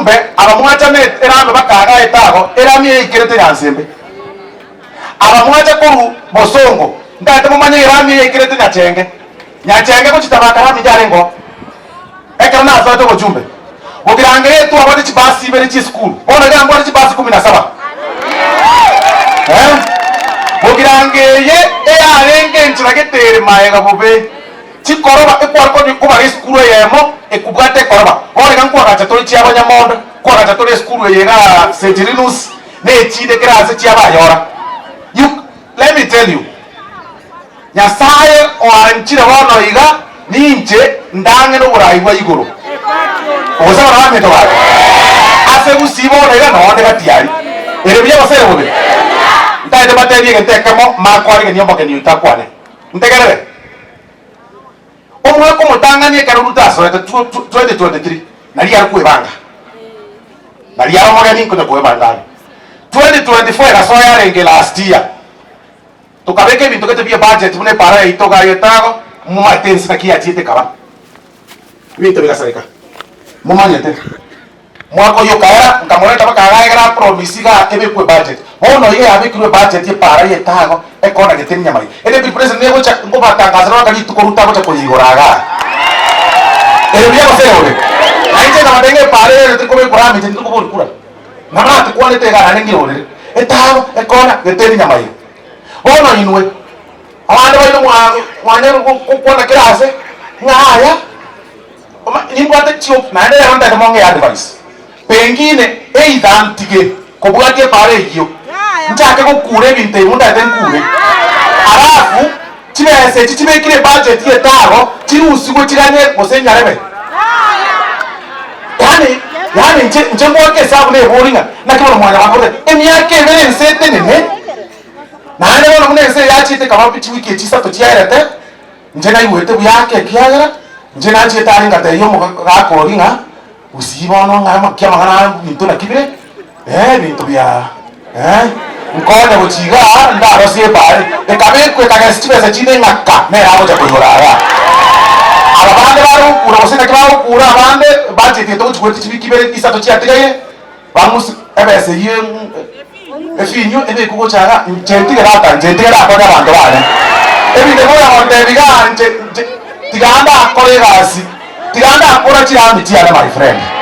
bajumbe abamwacha ne erambe bakaga etago eramye ikirete yansembe abamwacha kuru bosongo ndate mumanye eramye ikirete nyachenge ko chitabaka rami jarengo ekana nazo to bajumbe ogirange yetu abade chibasi bere chi school ona gambo ari chibasi 17 ogirange ye arenge nchiragetere maega bobe chikoroba ekwarko ni kuba school yemo ekubwate koroba ore kankwa gachatori chiaba nyamonda kwa gachatori school yega Sentirinus ne chide krase chiaba yora. You let me tell you, Nyasaye oanchira wono iga ninche ndange no burayi wa igoro oza barame to bari ase gusibo iga no ndega tiari erebya basere bobe ndaide bateri ntekamo makwari nyombo ke niutakwane ntegerere omwe ko mutanganie karuta so 2023 nali yakuwe banga nali yawo mwana ninko ko banga 2024 ga soya renge last year tukabeke bintu kete bia budget mune para itoga yetago mumatensi na kia chite kaba bintu bigasarika mumanyete mwako yokara nkamoreta bakaga gara promise ga ebe ku budget ono ye abi ku budget ye para yetago ekona geteni nyamai ene bi president ne bocha ngo batangaza no kali tukoruta bocha kuyigoraga ere bia basere aite na madenge para te ko kurami te ko kura mama te kwale te gara nengi ore etago ekona geteni nyamai ono inwe abana bali mwane ko na classe ngaya nimbate chop na ndio handa kama nge advice pengine eithantige kubwatie pare hiyo ntake kukure binte munda tenkure alafu chibese chichibekire budget yetago chirusigo chiranye musenyarebe yani nje mwoke sabu ne boringa nakibona mwana wakote emyake bere nsete nene nane bona munese yachite kama pichi wiki chisato chiarete nje na iwete buyake kiagara nje na chite ari ngata yo mugakoringa usibono ngama kyama kana bintu nakibire bintu bya nkone buchiga ndaro sie pare ekabekwe kagasitibesa chine ngaka ne abo jakoyora abande baro kura osena kwao kura abande budget yeto chikoti chibikibere isato chiatigaye bamusi ebese ye efinyo ebe kuko chara njentigera ko abantu bane ebinde boya onde biga nje tiganda akore gasi tiganda akora chirambi chiana my friend